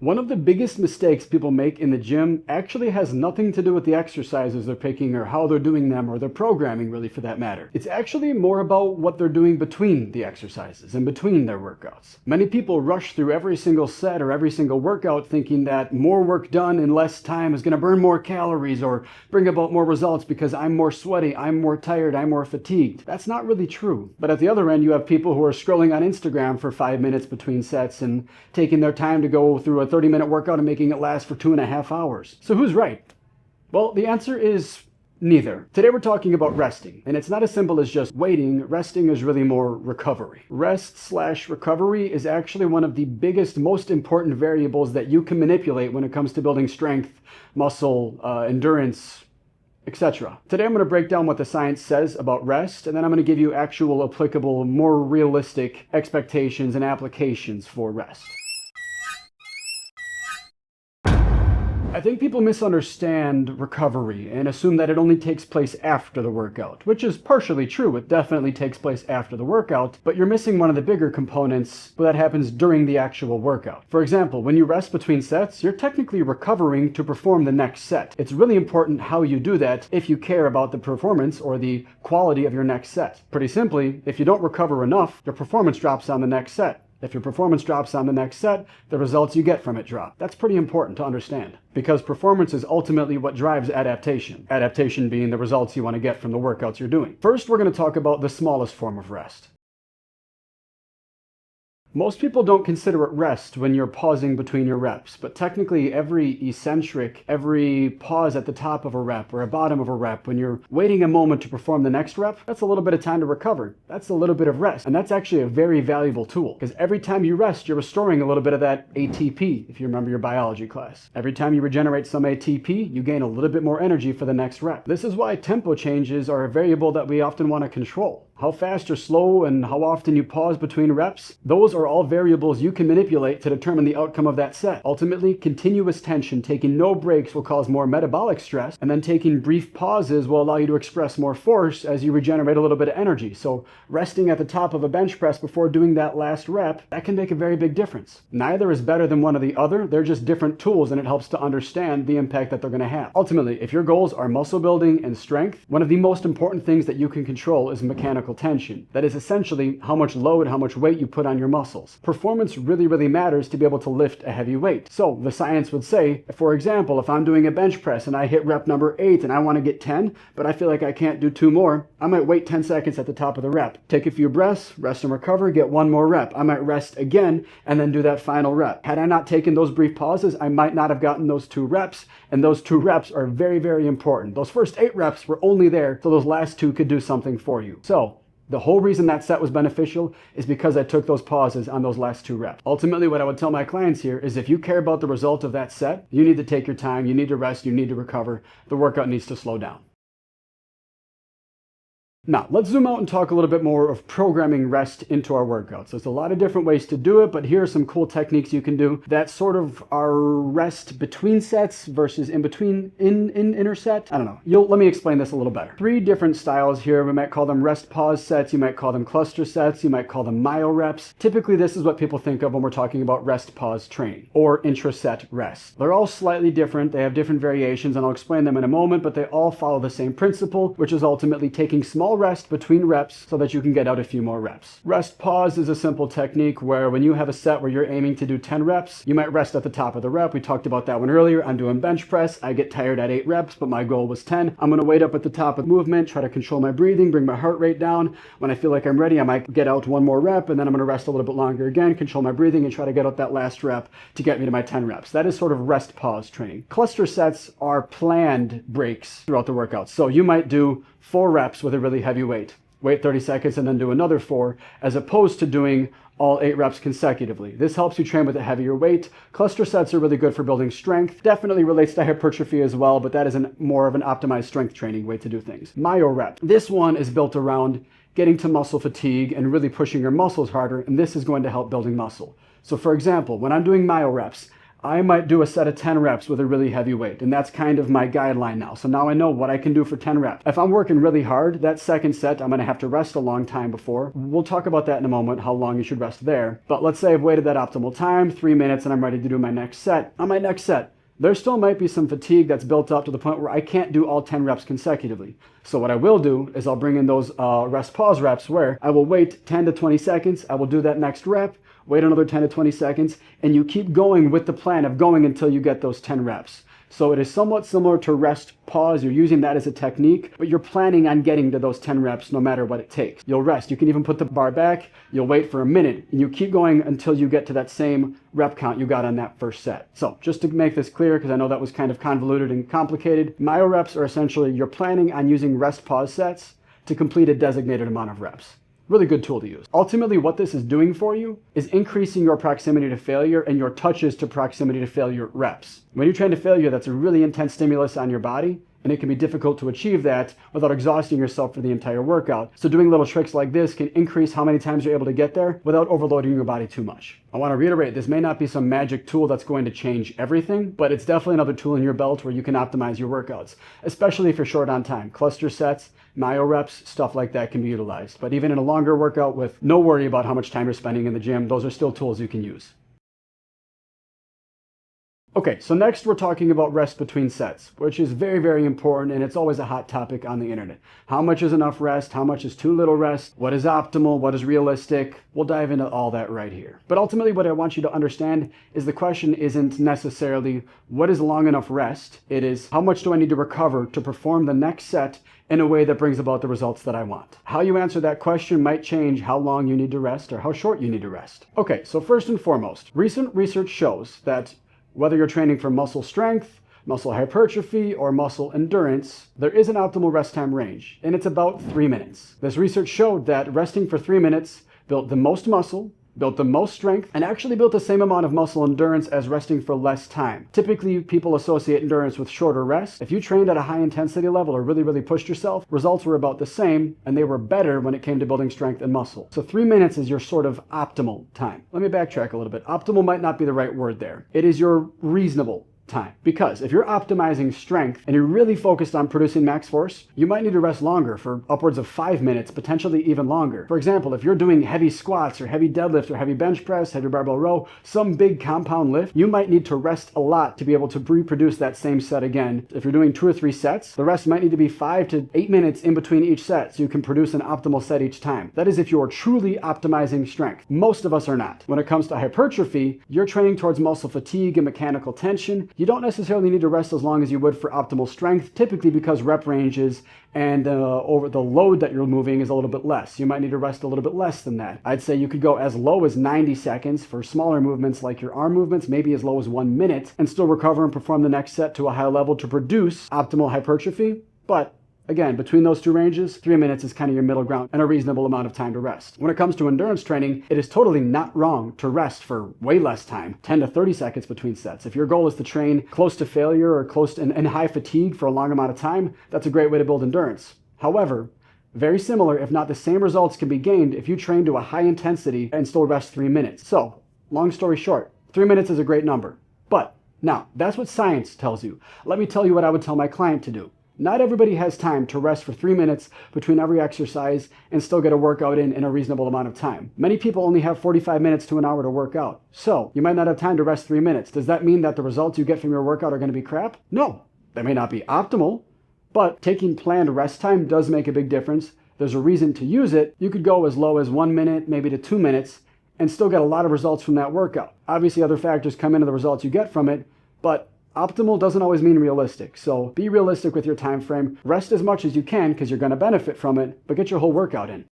One of the biggest mistakes people make in the gym actually has nothing to do with the exercises they're picking or how they're doing them or their programming, really, for that matter. It's actually more about what they're doing between the exercises and between their workouts. Many people rush through every single set or every single workout thinking that more work done in less time is going to burn more calories or bring about more results because I'm more sweaty, I'm more tired, I'm more fatigued. That's not really true. But at the other end, you have people who are scrolling on Instagram for 5 minutes between sets and taking their time to go through a 30-minute workout and making it last for 2.5 hours. So who's right? Well, the answer is neither. Today we're talking about resting, and it's not as simple as just waiting. Resting is really more recovery. Rest/recovery is actually one of the biggest, most important variables that you can manipulate when it comes to building strength, muscle, endurance, etc. Today I'm going to break down what the science says about rest, and then I'm going to give you actual, applicable, more realistic expectations and applications for rest. I think people misunderstand recovery and assume that it only takes place after the workout, which is partially true. It definitely takes place after the workout, but you're missing one of the bigger components that happens during the actual workout. For example, when you rest between sets, you're technically recovering to perform the next set. It's really important how you do that if you care about the performance or the quality of your next set. Pretty simply, if you don't recover enough, your performance drops on the next set. If your performance drops on the next set, the results you get from it drop. That's pretty important to understand, because performance is ultimately what drives adaptation. Adaptation being the results you want to get from the workouts you're doing. First, we're going to talk about the smallest form of rest. Most people don't consider it rest when you're pausing between your reps, but technically every eccentric, every pause at the top of a rep or a bottom of a rep, when you're waiting a moment to perform the next rep, that's a little bit of time to recover. That's a little bit of rest. And that's actually a very valuable tool, because every time you rest, you're restoring a little bit of that ATP, if you remember your biology class. Every time you regenerate some ATP, you gain a little bit more energy for the next rep. This is why tempo changes are a variable that we often want to control. How fast or slow and how often you pause between reps, those are all variables you can manipulate to determine the outcome of that set. Ultimately, continuous tension, taking no breaks, will cause more metabolic stress, and then taking brief pauses will allow you to express more force as you regenerate a little bit of energy. So resting at the top of a bench press before doing that last rep, that can make a very big difference. Neither is better than one or the other. They're just different tools, and it helps to understand the impact that they're going to have. Ultimately, if your goals are muscle building and strength, one of the most important things that you can control is mechanical tension. That is essentially how much load, how much weight you put on your muscles. Performance really matters to be able to lift a heavy weight. So the science would say, for example, if I'm doing a bench press and I hit rep number 8 and I want to get 10, but I feel like I can't do 2 more, I might wait 10 seconds at the top of the rep. Take a few breaths, rest and recover, get 1 more rep. I might rest again and then do that final rep. Had I not taken those brief pauses, I might not have gotten those 2 reps, and those 2 reps are very important. Those first 8 reps were only there so those last 2 could do something for you. So the whole reason that set was beneficial is because I took those pauses on those last 2 reps. Ultimately, what I would tell my clients here is if you care about the result of that set, you need to take your time, you need to rest, you need to recover. The workout needs to slow down. Now, let's zoom out and talk a little bit more of programming rest into our workouts. There's a lot of different ways to do it, but here are some cool techniques you can do that sort of are rest between sets versus in between, interset. I don't know. Let me explain this a little better. 3 different styles here. We might call them rest pause sets. You might call them cluster sets. You might call them myo reps. Typically, this is what people think of when we're talking about rest pause training or intraset rest. They're all slightly different. They have different variations, and I'll explain them in a moment, but they all follow the same principle, which is ultimately taking small rest between reps so that you can get out a few more reps. Rest pause is a simple technique where when you have a set where you're aiming to do 10 reps, you might rest at the top of the rep. We talked about that one earlier. I'm doing bench press. I get tired at 8 reps, but my goal was 10. I'm going to wait up at the top of the movement, try to control my breathing, bring my heart rate down. When I feel like I'm ready, I might get out 1 more rep, and then I'm going to rest a little bit longer again, control my breathing, and try to get out that last rep to get me to my 10 reps. That is sort of rest pause training. Cluster sets are planned breaks throughout the workout. So you might do 4 reps with a really heavy weight. Wait 30 seconds and then do another 4, as opposed to doing all 8 reps consecutively. This helps you train with a heavier weight. Cluster sets are really good for building strength. Definitely relates to hypertrophy as well, but that is more of an optimized strength training way to do things. Myo rep. This one is built around getting to muscle fatigue and really pushing your muscles harder, and this is going to help building muscle. So for example, when I'm doing myo reps, I might do a set of 10 reps with a really heavy weight, and that's kind of my guideline now. So now I know what I can do for 10 reps. If I'm working really hard, that second set, I'm gonna have to rest a long time before. We'll talk about that in a moment, how long you should rest there. But let's say I've waited that optimal time, 3 minutes, and I'm ready to do my next set. On my next set, there still might be some fatigue that's built up to the point where I can't do all 10 reps consecutively. So what I will do is I'll bring in those rest pause reps where I will wait 10 to 20 seconds. I will do that next rep, wait another 10 to 20 seconds, and you keep going with the plan of going until you get those 10 reps. So it is somewhat similar to rest pause. You're using that as a technique, but you're planning on getting to those 10 reps no matter what it takes. You'll rest. You can even put the bar back. You'll wait for a minute, and you keep going until you get to that same rep count you got on that first set. So just to make this clear, because I know that was kind of convoluted and complicated, myo reps are essentially you're planning on using rest pause sets to complete a designated amount of reps. Really good tool to use. Ultimately, what this is doing for you is increasing your proximity to failure and your touches to proximity to failure reps. When you train to failure, that's a really intense stimulus on your body, and it can be difficult to achieve that without exhausting yourself for the entire workout. So doing little tricks like this can increase how many times you're able to get there without overloading your body too much. I want to reiterate, this may not be some magic tool that's going to change everything, but it's definitely another tool in your belt where you can optimize your workouts, especially if you're short on time. Cluster sets, myo reps, stuff like that can be utilized. But even in a longer workout with no worry about how much time you're spending in the gym, those are still tools you can use. Okay, so next we're talking about rest between sets, which is very, very important, and it's always a hot topic on the internet. How much is enough rest? How much is too little rest? What is optimal? What is realistic? We'll dive into all that right here. But ultimately what I want you to understand is the question isn't necessarily what is long enough rest. It is how much do I need to recover to perform the next set in a way that brings about the results that I want. How you answer that question might change how long you need to rest or how short you need to rest. Okay, so first and foremost, recent research shows that whether you're training for muscle strength, muscle hypertrophy, or muscle endurance, there is an optimal rest time range, and it's about 3 minutes. This research showed that resting for 3 minutes built the most muscle, built the most strength, and actually built the same amount of muscle endurance as resting for less time. Typically, people associate endurance with shorter rest. If you trained at a high intensity level or really pushed yourself, results were about the same, and they were better when it came to building strength and muscle. So 3 minutes is your sort of optimal time. Let me backtrack a little bit. Optimal might not be the right word there. It is your reasonable time. Because if you're optimizing strength and you're really focused on producing max force, you might need to rest longer for upwards of 5 minutes, potentially even longer. For example, if you're doing heavy squats or heavy deadlift or heavy bench press, heavy barbell row, some big compound lift, you might need to rest a lot to be able to reproduce that same set again. If you're doing 2 or 3 sets, the rest might need to be 5 to 8 minutes in between each set so you can produce an optimal set each time. That is if you're truly optimizing strength. Most of us are not. When it comes to hypertrophy, you're training towards muscle fatigue and mechanical tension. You don't necessarily need to rest as long as you would for optimal strength, typically because rep ranges and over the load that you're moving is a little bit less. You might need to rest a little bit less than that. I'd say you could go as low as 90 seconds for smaller movements like your arm movements, maybe as low as 1 minute, and still recover and perform the next set to a high level to produce optimal hypertrophy. But again, between those two ranges, 3 minutes is kind of your middle ground and a reasonable amount of time to rest. When it comes to endurance training, it is totally not wrong to rest for way less time, 10 to 30 seconds between sets. If your goal is to train close to failure or close to and high fatigue for a long amount of time, that's a great way to build endurance. However, very similar, if not the same results can be gained if you train to a high intensity and still rest 3 minutes. So, long story short, 3 minutes is a great number. But now, that's what science tells you. Let me tell you what I would tell my client to do. Not everybody has time to rest for 3 minutes between every exercise and still get a workout in a reasonable amount of time. Many people only have 45 minutes to an hour to work out. So you might not have time to rest 3 minutes. Does that mean that the results you get from your workout are going to be crap? No, they may not be optimal, but taking planned rest time does make a big difference. There's a reason to use it. You could go as low as 1 minute, maybe to 2 minutes, and still get a lot of results from that workout. Obviously, other factors come into the results you get from it, but optimal doesn't always mean realistic. So be realistic with your time frame. Rest as much as you can because you're going to benefit from it, but get your whole workout in.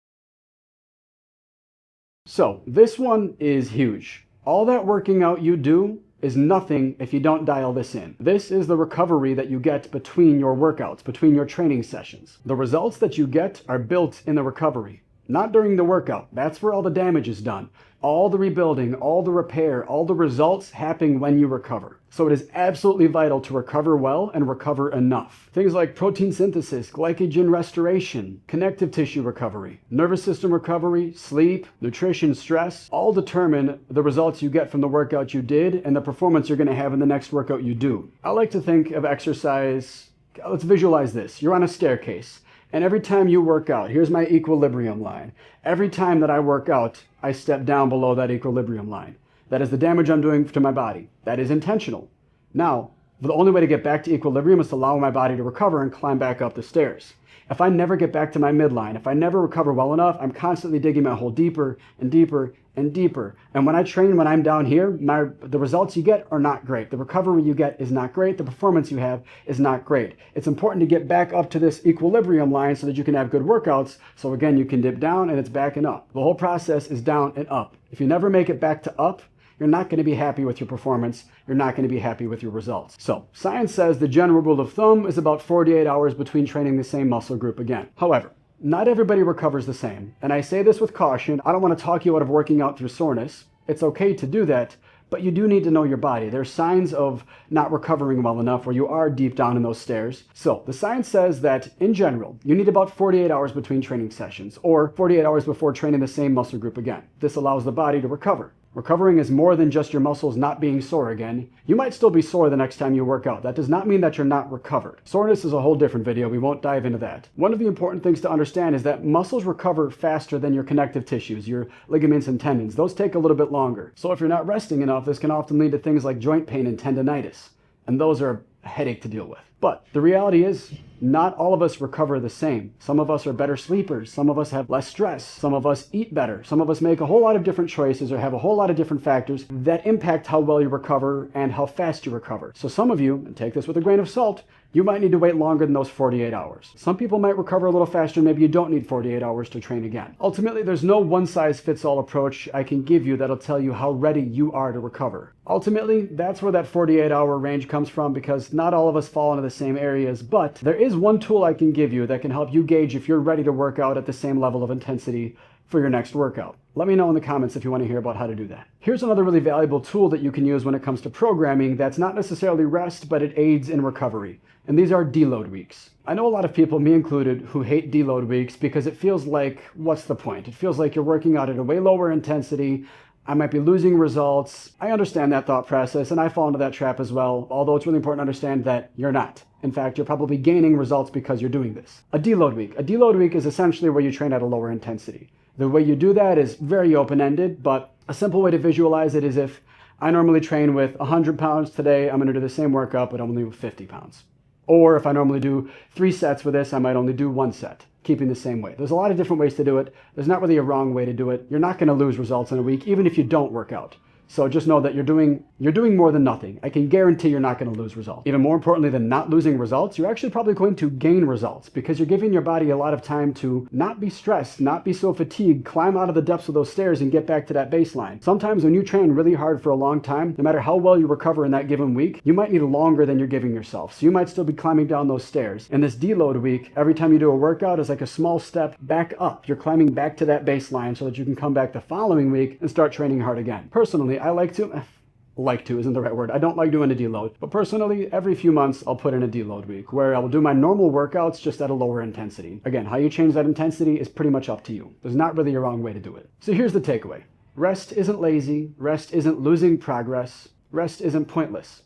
So this one is huge. All that working out you do is nothing if you don't dial this in. This is the recovery that you get between your workouts, between your training sessions. The results that you get are built in the recovery. not during the workout. That's where all the damage is done. All the rebuilding, all the repair, all the results happen when you recover. So it is absolutely vital to recover well and recover enough. Things like protein synthesis, glycogen restoration, connective tissue recovery, nervous system recovery, sleep, nutrition, stress, all determine the results you get from the workout you did and the performance you're going to have in the next workout you do. I like to think of exercise, let's visualize this. You're on a staircase. And every time you work out, here's my equilibrium line. Every time that I work out, I step down below that equilibrium line. That is the damage I'm doing to my body. That is intentional. Now, the only way to get back to equilibrium is to allow my body to recover and climb back up the stairs. If I never get back to my midline, if I never recover well enough, I'm constantly digging my hole deeper and deeper and deeper. And when I train, when I'm down here, the results you get are not great. The recovery you get is not great. The performance you have is not great. It's important to get back up to this equilibrium line so that you can have good workouts. So again, you can dip down and it's back and up. The whole process is down and up. If you never make it back to up, you're not going to be happy with your performance. You're not going to be happy with your results. So science says the general rule of thumb is about 48 hours between training the same muscle group again. However, not everybody recovers the same. And I say this with caution. I don't want to talk you out of working out through soreness. It's okay to do that, but you do need to know your body. There's signs of not recovering well enough where you are deep down in those stairs. So the science says that in general, you need about 48 hours between training sessions or 48 hours before training the same muscle group again. This allows the body to recover. Recovering is more than just your muscles not being sore again. You might still be sore the next time you work out. That does not mean that you're not recovered. Soreness is a whole different video. We won't dive into that. One of the important things to understand is that muscles recover faster than your connective tissues, your ligaments and tendons. Those take a little bit longer. So if you're not resting enough, this can often lead to things like joint pain and tendonitis. And those are a headache to deal with. But the reality is, not all of us recover the same. Some of us are better sleepers. Some of us have less stress. Some of us eat better. Some of us make a whole lot of different choices or have a whole lot of different factors that impact how well you recover and how fast you recover. So some of you, and take this with a grain of salt, you might need to wait longer than those 48 hours. Some people might recover a little faster. Maybe you don't need 48 hours to train again. Ultimately, there's no one-size-fits-all approach I can give you that'll tell you how ready you are to recover. Ultimately, that's where that 48-hour range comes from, because not all of us fall into the same areas, but there is one tool I can give you that can help you gauge if you're ready to work out at the same level of intensity for your next workout. Let me know in the comments if you want to hear about how to do that. Here's another really valuable tool that you can use when it comes to programming that's not necessarily rest, but it aids in recovery. And these are deload weeks. I know a lot of people, me included, who hate deload weeks because it feels like, what's the point? It feels like you're working out at a way lower intensity. I might be losing results. I understand that thought process, and I fall into that trap as well, although it's really important to understand that you're not. In fact, you're probably gaining results because you're doing this. A deload week. A deload week is essentially where you train at a lower intensity. The way you do that is very open-ended, but a simple way to visualize it is if I normally train with 100 pounds today, I'm going to do the same workout, but only with 50 pounds. Or if I normally do 3 sets with this, I might only do 1 set, keeping the same weight. There's a lot of different ways to do it. There's not really a wrong way to do it. You're not going to lose results in a week, even if you don't work out. So just know that you're doing more than nothing. I can guarantee you're not going to lose results. Even more importantly than not losing results, you're actually probably going to gain results because you're giving your body a lot of time to not be stressed, not be so fatigued, climb out of the depths of those stairs and get back to that baseline. Sometimes when you train really hard for a long time, no matter how well you recover in that given week, you might need longer than you're giving yourself. So you might still be climbing down those stairs. And this deload week, every time you do a workout is like a small step back up. You're climbing back to that baseline so that you can come back the following week and start training hard again. Personally, I like to isn't the right word. I don't like doing a deload, but personally, every few months, I'll put in a deload week where I will do my normal workouts just at a lower intensity. Again, how you change that intensity is pretty much up to you. There's not really a wrong way to do it. So here's the takeaway. Rest isn't lazy. Rest isn't losing progress. Rest isn't pointless.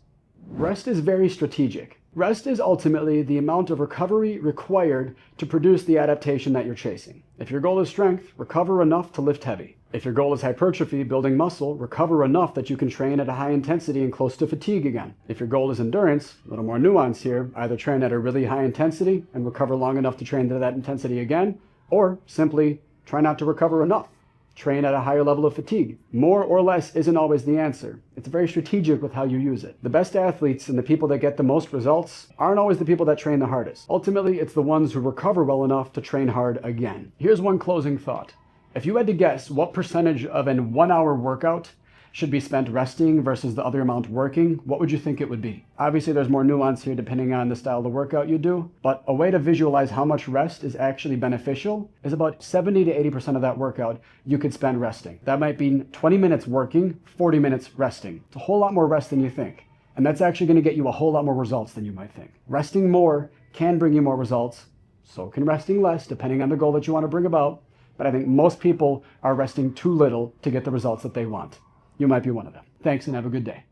Rest is very strategic. Rest is ultimately the amount of recovery required to produce the adaptation that you're chasing. If your goal is strength, recover enough to lift heavy. If your goal is hypertrophy, building muscle, recover enough that you can train at a high intensity and close to fatigue again. If your goal is endurance, a little more nuance here, either train at a really high intensity and recover long enough to train to that intensity again, or simply try not to recover enough. Train at a higher level of fatigue. More or less isn't always the answer. It's very strategic with how you use it. The best athletes and the people that get the most results aren't always the people that train the hardest. Ultimately, it's the ones who recover well enough to train hard again. Here's one closing thought. If you had to guess what percentage of an 1-hour workout should be spent resting versus the other amount working, what would you think it would be? Obviously, there's more nuance here depending on the style of the workout you do, but a way to visualize how much rest is actually beneficial is about 70 to 80% of that workout you could spend resting. That might be 20 minutes working, 40 minutes resting. It's a whole lot more rest than you think. And that's actually going to get you a whole lot more results than you might think. Resting more can bring you more results. So can resting less, depending on the goal that you want to bring about. But I think most people are resting too little to get the results that they want. You might be one of them. Thanks and have a good day.